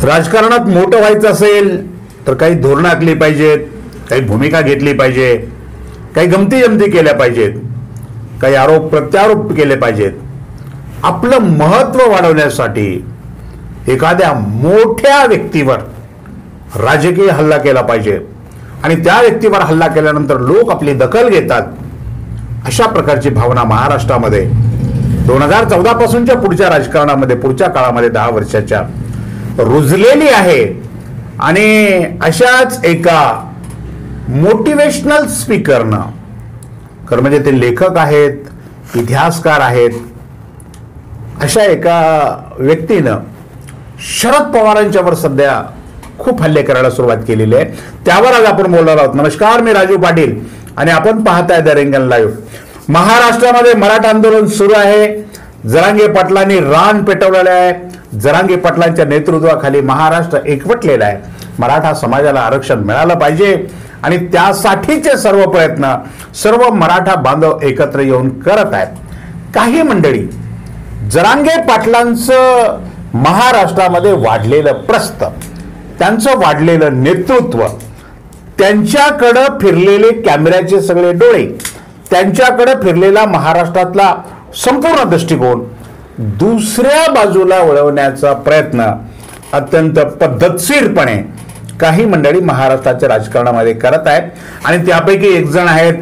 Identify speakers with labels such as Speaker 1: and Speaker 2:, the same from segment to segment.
Speaker 1: राजकारणात मोठं व्हायचं असेल तर काही धोरणं आखली पाहिजेत, काही भूमिका घेतली पाहिजे, काही गमती जमती केल्या पाहिजेत, काही आरोप प्रत्यारोप केले पाहिजेत. आपलं महत्त्व वाढवण्यासाठी एखाद्या मोठ्या व्यक्तीवर राजकीय हल्ला केला पाहिजे आणि त्या व्यक्तीवर हल्ला केल्यानंतर लोक आपली दखल घेतात. अशा प्रकारची भावना महाराष्ट्रामध्ये 2014 पासूनच्या पुढच्या राजकारणामध्ये, पुढच्या काळामध्ये 10 वर्षाच्या रुजलेली आहे. आणि अशाच एका मोटिवेशनल स्पीकरनं, खरं म्हणजे ते लेखक आहेत, इतिहासकार आहेत, अशा एका व्यक्तीनं शरद पवारांच्यावर सध्या खूप हल्ले करायला सुरुवात केलेली आहे. त्यावर आज आपण बोलणार आहोत. नमस्कार, मी राजू पाटील आणि आपण पाहताय द रिंगण लाईव्ह. महाराष्ट्रामध्ये मराठा आंदोलन सुरू आहे. जरांगे पाटलांनी रान पेटवलेलं आहे. जरांगे पाटलांच्या नेतृत्वाखाली महाराष्ट्र एकवटलेला आहे. मराठा समाजाला आरक्षण मिळालं पाहिजे आणि त्यासाठीचे सर्व प्रयत्न सर्व मराठा बांधव एकत्र येऊन करत आहेत. काही मंडळी जरांगे पाटलांचं महाराष्ट्रामध्ये वाढलेलं प्रस्थ, त्यांचं वाढलेलं नेतृत्व, त्यांच्याकडं फिरलेले कॅमेऱ्याचे सगळे डोळे, त्यांच्याकडे फिरलेला महाराष्ट्रातला संपूर्ण दृष्टिकोन दुसऱ्या बाजूला वळवण्याचा प्रयत्न अत्यंत पद्धतशीरपणे काही मंडळी महाराष्ट्राच्या राजकारणामध्ये करत आहेत. आणि त्यापैकी एक जण आहेत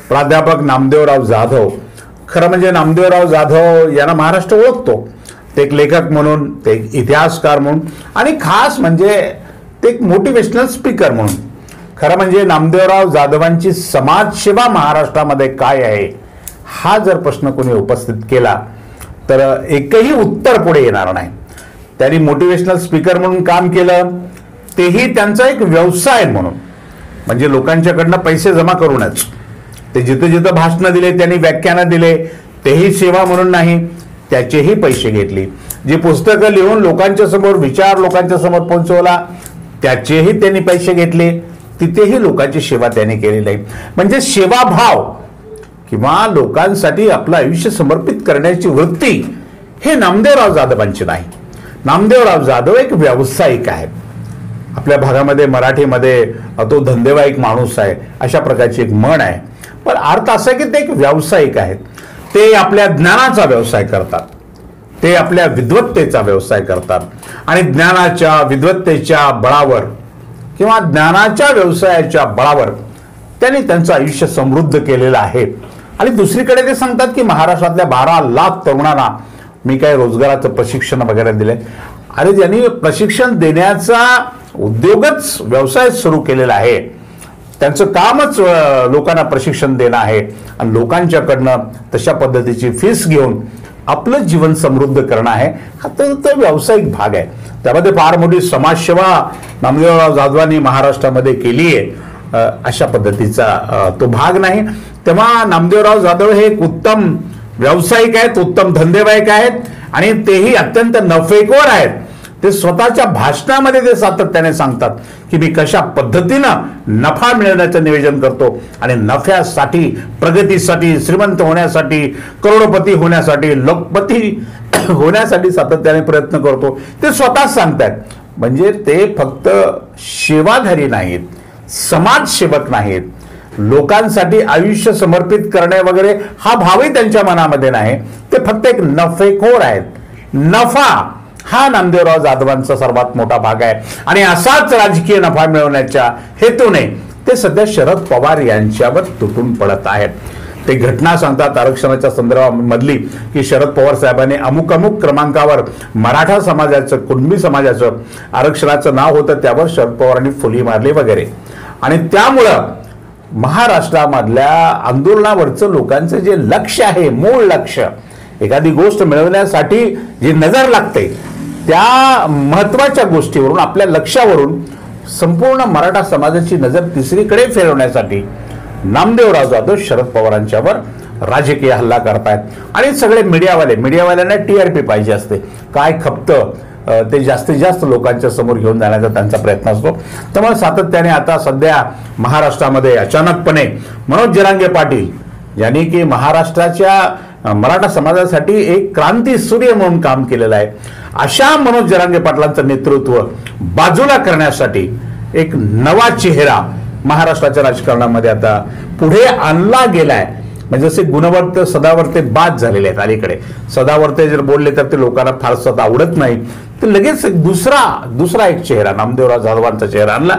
Speaker 1: प्राध्यापक नामदेवराव जाधव. खरं म्हणजे नामदेवराव जाधव यांना महाराष्ट्र ओळखतो. ते एक लेखक म्हणून, ते एक इतिहासकार म्हणून आणि खास म्हणजे ते एक मोटिवेशनल स्पीकर म्हणून. खरं म्हणजे नामदेवराव जाधवांची समाजसेवा महाराष्ट्रामध्ये काय आहे, हा जर प्रश्न कोणी उपस्थित केला तर एकही उत्तर पुढे येणार नाही. त्यांनी मोटिवेशनल स्पीकर म्हणून काम केलं, तेही त्यांचा एक व्यवसाय म्हणून, म्हणजे लोकांच्याकडनं पैसे जमा करूनच. ते जिथं जिथं भाषणं दिले, त्यांनी व्याख्यानं दिले, तेही सेवा म्हणून नाही, त्याचेही पैसे घेतले. जी पुस्तकं लिहून लोकांच्या समोर विचार लोकांच्या समोर पोहोचवला, त्याचेही त्यांनी पैसे घेतले, तिथेही लोकांची सेवा त्यांनी केलेली आहे. म्हणजे सेवाभाव किंवा लोकांसाठी आपलं आयुष्य समर्पित करण्याची वृत्ती हे नामदेवराव जाधवांची नाही. नामदेवराव जाधव एक व्यावसायिक आहेत. आपल्या भागामध्ये मराठीमध्ये तो धंदेवाईक माणूस आहे अशा प्रकारची एक म्हण आहे. पण अर्थ असा की ते एक व्यावसायिक आहेत. ते आपल्या ज्ञानाचा व्यवसाय करतात, ते आपल्या विद्वत्तेचा व्यवसाय करतात आणि ज्ञानाच्या विद्वत्तेच्या बळावर किंवा ज्ञानाच्या व्यवसायाच्या बळावर त्यांनी त्यांचं आयुष्य समृद्ध केलेलं आहे. आणि दुसरीकडे ते सांगतात की महाराष्ट्रातल्या 12 लाख तरुणांना मी काय रोजगाराचं प्रशिक्षण वगैरे दिले. अरे, ज्यांनी प्रशिक्षण देण्याचा उद्योगच, व्यवसाय सुरू केलेला आहे, त्यांचं कामच लोकांना प्रशिक्षण देणं आहे आणि लोकांच्याकडनं तशा पद्धतीची फीस घेऊन आपलं जीवन समृद्ध करणं आहे. हा तर व्यावसायिक भाग आहे. त्यामध्ये फार मोठी समाजसेवा नामदेवराव जाधवांनी महाराष्ट्रामध्ये केली आहे अशा पद्धतीचा तो भाग नाही. तेव्हा नामदेवराव जाधव हे एक उत्तम व्यावसायिक आहेत, उत्तम धंदेवाईक आहेत आणि तेही अत्यंत नफेखोर आहेत. ते स्वतःच्या भाषणामध्ये ते सातत्याने सांगतात की मी कशा पद्धतीनं नफा मिळवण्याचं नियोजन करतो आणि नफ्यासाठी, प्रगतीसाठी, श्रीमंत होण्यासाठी, करोडपती होण्यासाठी, लोकपती होण्यासाठी सातत्याने प्रयत्न करतो, ते स्वतःच सांगतात. म्हणजे ते फक्त सेवाधारी नाहीत, समाजसेवक नाहीत, लोकांसाठी आयुष्य समर्पित करणे वगैरे हा भावही त्यांच्या मनामध्ये नाही. ते फक्त एक नफेखोर आहेत. नफा हा नामदेवराव जाधवांचा सर्वात मोठा भाग आहे आणि असाच राजकीय नफा मिळवण्याच्या हेतूने ते सध्या शरद पवार यांच्यावर तुटून पडत आहेत. ते घटना सांगतात आरक्षणाच्या संदर्भामधली की शरद पवार साहेबांनी अमुक अमुक क्रमांकावर मराठा समाजाचं, कुणबी समाजाचं आरक्षणाचं नाव होतं, त्यावर शरद पवारांनी फुली मारली वगैरे. आणि त्यामुळं महाराष्ट्रामधल्या आंदोलनावरचं लोकांचं जे लक्ष आहे, मूळ लक्ष, एखादी गोष्ट मिळवण्यासाठी जी नजर लागते त्या महत्वाच्या गोष्टीवरून, आपल्या लक्ष्यावरून संपूर्ण मराठा समाजाची नजर तिसरीकडे फिरवण्यासाठी नामदेवराव जाधव शरद पवारांच्यावर राजकीय हल्ला करतायत. आणि सगळे मीडियावाल्यांना TRP पाहिजे असते, काय खपतं ते जास्तीत जास्त लोकांच्या समोर घेऊन जाण्याचा त्यांचा प्रयत्न असतो. त्यामुळे सातत्याने आता सध्या महाराष्ट्रामध्ये अचानकपणे मनोज जरांगे पाटील यांनी की महाराष्ट्राच्या मराठा समाजासाठी एक क्रांती सूर्य म्हणून काम केलेलं आहे अशा मनोज जरांगे पाटलांचं नेतृत्व बाजूला करण्यासाठी एक नवा चेहरा महाराष्ट्राच्या राजकारणामध्ये आता पुढे आणला गेलाय. म्हणजे जसे गुणवर्त सदावर्ते बाद झालेले आहेत. अलीकडे सदावर्ते जर बोलले तर ते लोकांना फारसं आवडत नाही, तर लगेच दुसरा एक चेहरा नामदेवराव जाधवांचा चेहरा आणला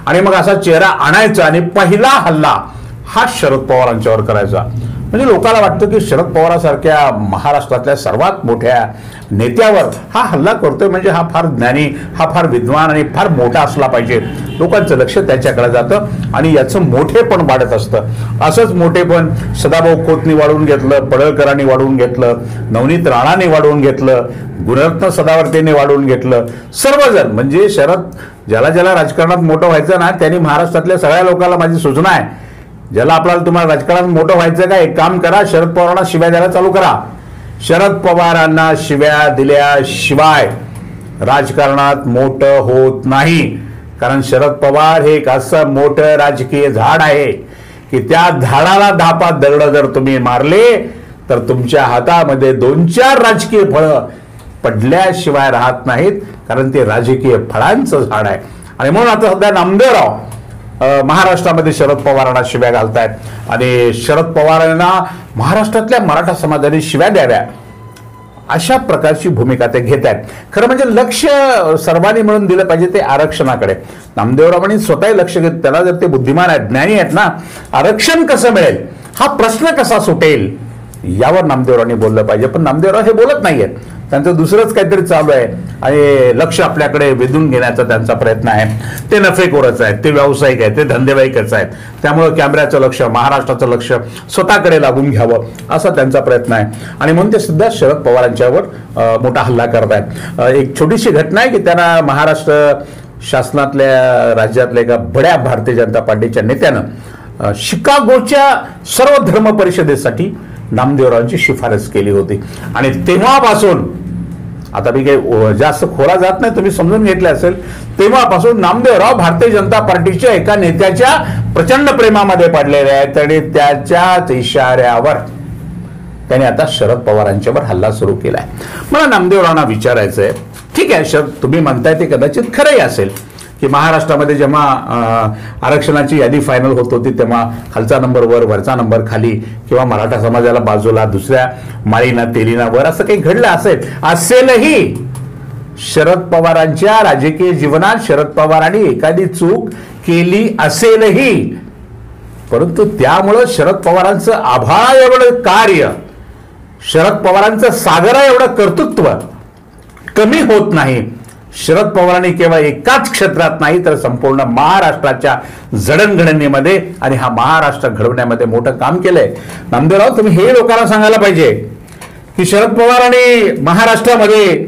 Speaker 1: आणि मग असा चेहरा आणायचा आणि पहिला हल्ला हा शरद पवारांच्यावर करायचा. म्हणजे लोकांना वाटतं की शरद पवारांसारख्या महाराष्ट्रातल्या सर्वात मोठ्या नेत्यावर हा हल्ला करतोय म्हणजे हा फार ज्ञानी, हा फार विद्वान आणि फार मोठा असला पाहिजे. लोकांचं लक्ष त्याच्याकडे जातं आणि याचं मोठेपण वाढत असतं. असंच मोठेपण सदाभाऊ खोतनी वाढवून घेतलं, पडळकरांनी वाढवून घेतलं, नवनीत राणाने वाढवून घेतलं, गुणरत्न सदावर्तेने वाढवून घेतलं. सर्वजण म्हणजे ज्याला राजकारणात मोठं व्हायचं ना त्यांनी महाराष्ट्रातल्या सगळ्या लोकांना माझी सूचना आहे, ज्याला आपल्याला तुम्हाला राजकारणात मोठं व्हायचं का एक काम करा, शरद पवारांना शिव्या द्यायला चालू करा. शरद पवारांना शिव्या दिल्याशिवाय राजकारणात मोठं होत नाही. कारण शरद पवार हे एक असं मोठं राजकीय झाड आहे की त्या झाडाला धापात दगड जर तुम्ही मारले तर तुमच्या हातामध्ये 2-4 राजकीय फळं पडल्याशिवाय राहत नाहीत. कारण ते राजकीय फळांचं झाड आहे. आणि म्हणून आता सध्या नामदेवराव महाराष्ट्रामध्ये शरद पवारांना शिव्या घालतायत आणि शरद पवारांना महाराष्ट्रातल्या मराठा समाजाने शिव्या द्याव्या अशा प्रकारची भूमिका ते घेत आहेत. खरं म्हणजे लक्ष सर्वांनी मिळून दिलं पाहिजे ते आरक्षणाकडे. नामदेवरावांनी स्वतःही लक्ष घेत, त्याला जर ते बुद्धिमान आहेत, ज्ञानी आहेत ना, आरक्षण कसं मिळेल, हा प्रश्न कसा सुटेल यावर नामदेवरावांनी बोललं पाहिजे. पण नामदेवराव हे बोलत नाहीयेत, त्यांचं दुसरंच काहीतरी चालू आहे आणि लक्ष आपल्याकडे वेधून घेण्याचा त्यांचा प्रयत्न आहे. ते नफेखोरच आहेत, ते व्यावसायिक आहेत, ते धंदेवाईकच आहेत. त्यामुळे कॅमेऱ्याचं लक्ष, महाराष्ट्राचं लक्ष स्वतःकडे लागून घ्यावं असा त्यांचा प्रयत्न आहे आणि म्हणून ते सुद्धा शरद पवारांच्यावर मोठा हल्ला करत आहेत. एक छोटीशी घटना आहे की त्यांना महाराष्ट्र शासनातल्या राज्यातल्या एका बड्या भारतीय जनता पार्टीच्या नेत्यानं शिकागोच्या सर्व धर्म परिषदेसाठी नामदेवरावांची शिफारस केली होती आणि तेव्हापासून, आता मी काही जास्त खोला जात नाही, तुम्ही समजून घेतले असेल, तेव्हापासून नामदेवराव भारतीय जनता पार्टीच्या एका नेत्याच्या प्रचंड प्रेमामध्ये पडलेले आहेत आणि त्याच्याच इशाऱ्यावर त्याने आता शरद पवारांच्यावर हल्ला सुरू केलाय. मला नामदेवरावांना विचारायचं आहे, ठीक आहे शरद, तुम्ही म्हणताय ते कदाचित खरंही असेल की महाराष्ट्रामध्ये जेव्हा आरक्षणाची यादी फायनल होत होती तेव्हा खालचा नंबर वर, वरचा नंबर खाली, किंवा मराठा समाजाला बाजूला, दुसऱ्या माळीना तेलीना वर, असं काही घडलं असेलही. शरद पवारांच्या राजकीय जीवनात शरद पवारांनी एखादी चूक केली असेलही, परंतु त्यामुळं शरद पवारांचं आभाळ एवढं कार्य, शरद पवारांचं सागरा एवढं कर्तृत्व कमी होत नाही. शरद पवारांनी केवळ एकाच क्षेत्रात नाही तर संपूर्ण महाराष्ट्राच्या जडणघडणीमध्ये आणि हा महाराष्ट्र घडवण्यामध्ये मोठं काम केलंय. नामदेवराव, तुम्ही हे लोकांना सांगायला पाहिजे की शरद पवारांनी महाराष्ट्रामध्ये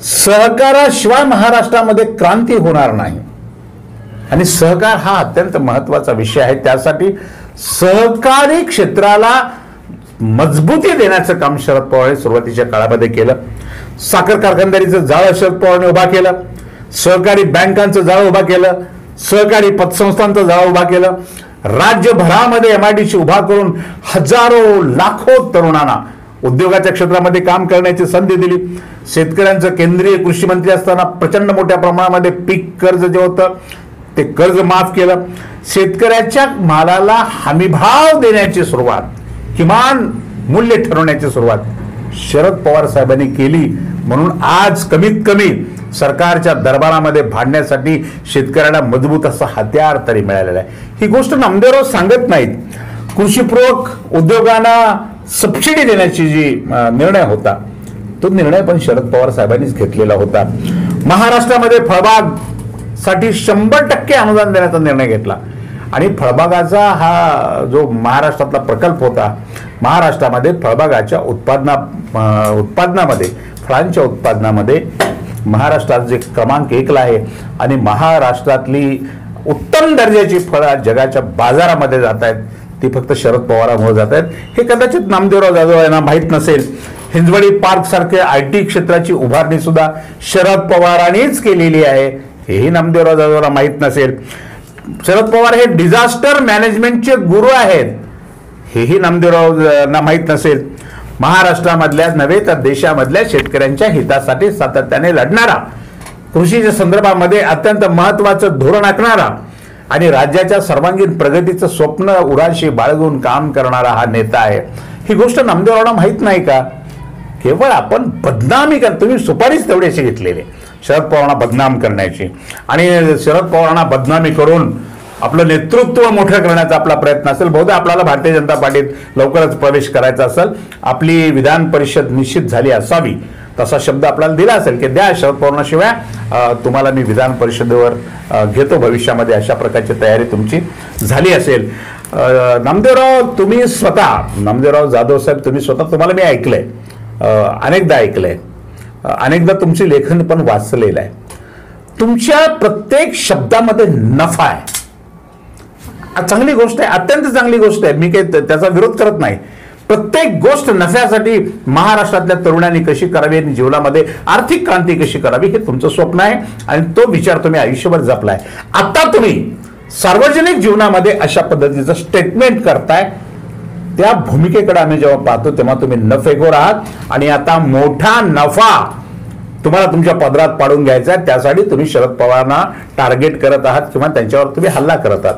Speaker 1: सहकाराशिवाय महाराष्ट्रामध्ये क्रांती होणार नाही आणि सहकार हा अत्यंत महत्वाचा विषय आहे. त्यासाठी सहकारी क्षेत्राला मजबूती देण्याचं काम शरद पवारांनी सुरुवातीच्या काळामध्ये केलं. साखर कारखानदारीचं जाळं शरद पवारांनी उभा केलं, सहकारी बँकांचं जाळं उभा केलं, सहकारी पतसंस्थांचं जाळं उभा केलं, राज्यभरामध्ये MIDC उभा करून हजारो लाखो तरुणांना उद्योगाच्या क्षेत्रामध्ये काम करण्याची संधी दिली. शेतकऱ्यांचं केंद्रीय कृषी मंत्री असताना प्रचंड मोठ्या प्रमाणामध्ये पीक कर्ज जे होतं ते कर्ज माफ केलं. शेतकऱ्याच्या मालाला हमीभाव देण्याची सुरुवात, किमान मूल्य ठरवण्याची सुरुवात शरद पवार साहेबांनी केली. म्हणून आज कमीत कमी सरकारच्या दरबारामध्ये भांडण्यासाठी शेतकऱ्यांना मजबूत असं हत्यार तरी मिळालेलं आहे. ही गोष्ट नामदेवराव सांगत नाहीत. कृषीपूरक उद्योगांना सबसिडी देण्याची जी निर्णय होता तो निर्णय पण शरद पवार साहेबांनीच घेतलेला होता. महाराष्ट्रामध्ये फळबाग साठी 100% अनुदान देण्याचा निर्णय घेतला आणि फळबागाचा हा जो महाराष्ट्रातला प्रकल्प होता, महाराष्ट्रामध्ये फळबागाच्या उत्पादनामध्ये, फळांच्या उत्पादनामध्ये महाराष्ट्रात जे क्रमांक 1ला आहे आणि महाराष्ट्रातली उत्तम दर्जाची फळं जगाच्या बाजारामध्ये जात आहेत ती फक्त शरद पवारांमुळे जात आहेत. हे कदाचित नामदेवराव जाधव यांना माहीत नसेल. हिंजवडी पार्क सारखे IT क्षेत्राची उभारणी सुद्धा शरद पवारांनीच केलेली आहे, हेही नामदेवराव जाधवला माहीत नसेल. शरद पवार हे डिझास्टर मॅनेजमेंटचे गुरु आहेत, हेही नामदेवरावांना माहीत नसेल. महाराष्ट्रामधल्या नव्हे तर देशामधल्या शेतकऱ्यांच्या हितासाठी सातत्याने लढणारा, कृषीच्या संदर्भामध्ये अत्यंत महत्वाचं धोरण आखणारा आणि राज्याच्या सर्वांगीण प्रगतीचं स्वप्न उराशी बाळगून काम करणारा हा नेता आहे. ही गोष्ट नामदेवरावांना माहित नाही का? केवळ आपण बदनामी कर, तुम्ही सुपारीच तेवढी अशी घेतलेली शरद पवारांना बदनाम करण्याची, आणि शरद पवारांना बदनामी करून आपलं नेतृत्व मोठं करण्याचा आपला प्रयत्न असेल. बहुधा आपल्याला भारतीय जनता पार्टीत लवकरच प्रवेश करायचा असेल, आपली विधान परिषद निश्चित झाली असावी तसा शब्द आपल्याला दिला असेल की द्या शरद पवारांशिवाय तुम्हाला मी विधान परिषदेवर घेतो भविष्यामध्ये, अशा प्रकारची तयारी तुमची झाली असेल. नामदेवराव तुम्ही स्वतः, नामदेवराव जाधव साहेब तुम्ही स्वतः, तुम्हाला मी ऐकलंय, अनेकदा ऐकलंय, अनेकदा तुमची लेखन पण वाचलेलं आहे. तुमच्या प्रत्येक शब्दामध्ये नफा आहे. चांगली गोष्ट आहे, अत्यंत चांगली गोष्ट आहे, मी काही त्याचा विरोध करत नाही. प्रत्येक गोष्ट नफ्यासाठी महाराष्ट्रातल्या तरुणांनी कशी करावी आणि जीवनामध्ये आर्थिक क्रांती कशी करावी हे तुमचं स्वप्न आहे आणि तो विचार तुम्ही आयुष्यभर जपलाय. आता तुम्ही सार्वजनिक जीवनामध्ये अशा पद्धतीचं स्टेटमेंट करताय, त्या भूमिकेकडे आम्ही जेव्हा पाहतो तेव्हा तुम्ही नफेखोर आहात आणि आता मोठा नफा तुम्हाला तुमच्या पदरात पाडून घ्यायचा आहे. त्यासाठी तुम्ही शरद पवारांना टार्गेट करत आहात किंवा त्यांच्यावर तुम्ही हल्ला करत आहात.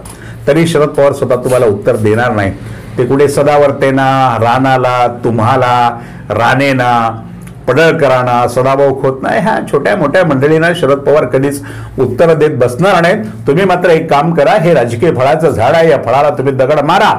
Speaker 1: तरी शरद पवार स्वतः तुम्हाला उत्तर देणार नाही. ते कुठे सदावर्तेना, राणाला, तुम्हाला, राणेना, पडळकरांना, सदाभाऊ खोत नाही, ह्या छोट्या मोठ्या मंडळींना शरद पवार कधीच उत्तर देत बसणार नाहीत. तुम्ही मात्र एक काम करा, हे राजकीय फळाचं झाड आहे, या फळाला तुम्ही दगड मारा.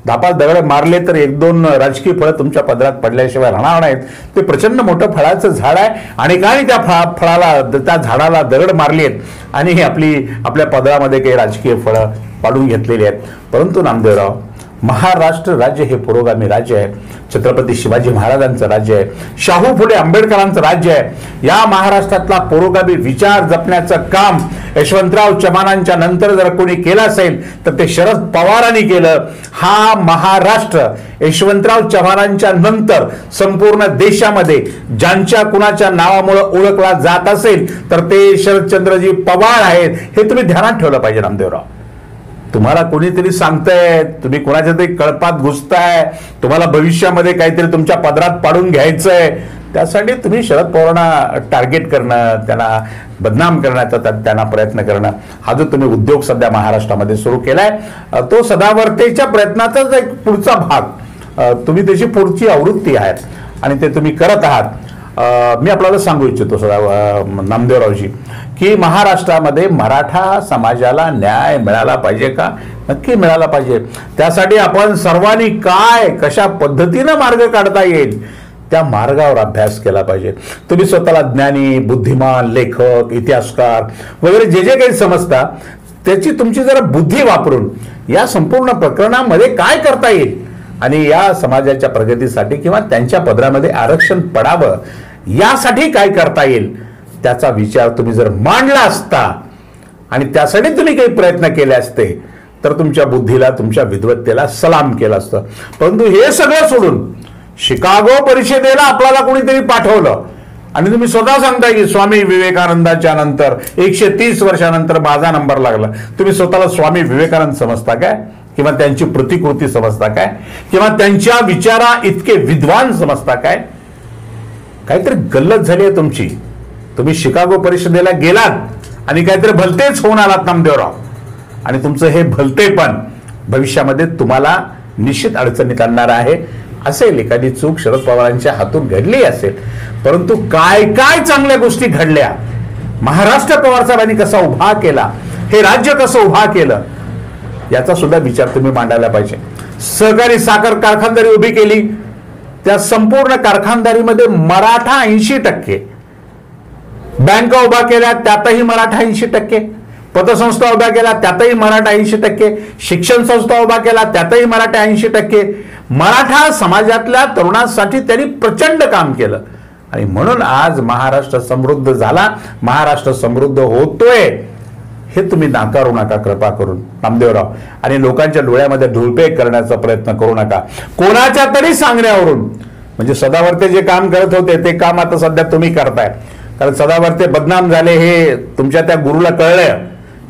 Speaker 1: 10-5 दगड मारले तर 1-2 राजकीय फळं तुमच्या पदरात पडल्याशिवाय राहणार नाहीत. ते प्रचंड मोठं फळाचं झाड आहे आणि काय त्या फळाला, त्या झाडाला दगड मारली आहेत आणि आपल्या पदरामध्ये काही राजकीय फळं पाडून घेतलेली आहेत. परंतु नामदेवराव, महाराष्ट्र राज्य हे पुरोगामी राज्य आहे, छत्रपती शिवाजी महाराजांचं राज्य आहे, शाहू फुले आंबेडकरांचं राज्य आहे. या महाराष्ट्रातला पुरोगामी विचार जपण्याचं काम यशवंतराव चव्हाणांच्या नंतर जर कोणी केलं असेल तर ते शरद पवारांनी केलं. हा महाराष्ट्र यशवंतराव चव्हाणांच्या नंतर संपूर्ण देशामध्ये ज्यांच्या कुणाच्या नावामुळे ओळखला जात असेल तर ते शरदचंद्रजी पवार आहेत. हे तुम्ही ध्यानात ठेवलं पाहिजे नामदेवराव. तुम्हाला कोणीतरी सांगताय, तुम्ही कोणाच्या तरी कळपात घुसताय, तुम्हाला भविष्यामध्ये काहीतरी तुमच्या पदरात पाडून घ्यायचंय, त्यासाठी तुम्ही शरद पवारांना टार्गेट करणं, त्यांना बदनाम करण्याचा त्यांना प्रयत्न करणं, हा जो तुम्ही उद्योग सध्या महाराष्ट्रामध्ये सुरू केलाय तो सदावर्तेच्या प्रयत्नाचाच एक पुढचा भाग, तुम्ही त्याची पुढची आवृत्ती आहे आणि ते तुम्ही करत आहात. मी आपल्याला सांगू इच्छितो नामदेवरावजी की महाराष्ट्रामध्ये मराठा समाजाला न्याय मिळाला पाहिजे का? नक्की मिळाला पाहिजे. त्यासाठी आपण सर्वांनी काय कशा पद्धतीनं मार्ग काढता येईल त्या मार्गावर अभ्यास केला पाहिजे. तुम्ही स्वतःला ज्ञानी, बुद्धिमान, लेखक, इतिहासकार वगैरे जे जे काही समजता त्याची तुमची जरा बुद्धी वापरून या संपूर्ण प्रकरणामध्ये काय करता येईल आणि या समाजाच्या प्रगतीसाठी किंवा त्यांच्या पदरामध्ये आरक्षण पडावं यासाठी काय करता येईल त्याचा विचार तुम्ही जर मांडला असता आणि त्यासाठी तुम्ही काही प्रयत्न केले असते तर तुमच्या बुद्धीला, तुमच्या विद्वत्तेला सलाम केला असतं. परंतु हे सगळं सोडून शिकागो परिषदेला आपल्याला कोणीतरी पाठवलं आणि तुम्ही स्वतः सांगताय की स्वामी विवेकानंदाच्या नंतर 130 वर्षानंतर माझा नंबर लागला. तुम्ही स्वतःला स्वामी विवेकानंद समजता काय? किंवा त्यांची प्रतिकृती समजता काय? किंवा त्यांच्या विचारा इतके विद्वान समजता काय? काहीतरी गल्लत झाली आहे तुमची. तुम्ही शिकागो परिषदेला गेलात आणि काहीतरी भलतेच होऊन आलात नामदेवराव, आणि तुमचं हे भलतेपण भविष्यामध्ये तुम्हाला निश्चित अडचणीत आणणार आहे. असेल एखादी चूक शरद पवारांच्या हातून घडली असेल, परंतु काय काय चांगल्या गोष्टी घडल्या, महाराष्ट्र पवार साहेबांनी कसा उभा केला, हे राज्य कसं उभा केलं याचा सुद्धा विचार तुम्ही मांडायला पाहिजे. सहकारी साखर कारखानदारी उभी केली, त्या संपूर्ण कारखानदारीमध्ये मराठा 80%, बँका उभा केल्या त्यातही मराठा 80%, पतसंस्था उभ्या केल्या त्यातही मराठा 80%, शिक्षण संस्था उभा केला त्यातही मराठा 80%. मराठा समाजातल्या तरुणांसाठी त्यांनी प्रचंड काम केलं आणि म्हणून आज महाराष्ट्र समृद्ध झाला, महाराष्ट्र समृद्ध होतोय. हे तुम्ही नाकारू नका कृपा करून नामदेवराव, आणि लोकांच्या डोळ्यामध्ये धुळपे करण्याचा प्रयत्न करू नका कोणाच्या तरी सांगण्यावरून. म्हणजे सदावर्ते जे काम करत होते ते काम आता सध्या तुम्ही करताय, कारण सदावर्ते बदनाम झाले हे तुमच्या त्या गुरुला कळलंय,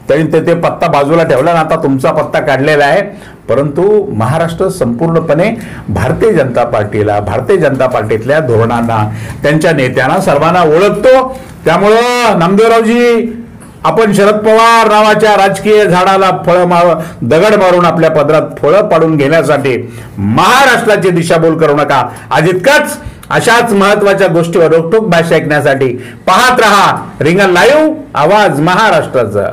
Speaker 1: त्यांनी ते पत्ता बाजूला ठेवला आणि आता तुमचा पत्ता काढलेला आहे. परंतु महाराष्ट्र संपूर्णपणे भारतीय जनता पार्टीला, भारतीय जनता पार्टीतल्या धोरणांना, त्यांच्या नेत्यांना सर्वांना ओळखतो. त्यामुळं नामदेवरावजी, आपण शरद पवार नावाच्या राजकीय झाडाला दगड मारून आपल्या पदरात फळं पाडून घेण्यासाठी महाराष्ट्राची दिशाभूल करू नका. आज इतकंच. अशाच महत्वाच्या गोष्टीवर रोखठोक भाषा ऐकण्यासाठी पाहत रहा रिंगण लाईव्ह, आवाज महाराष्ट्राचा.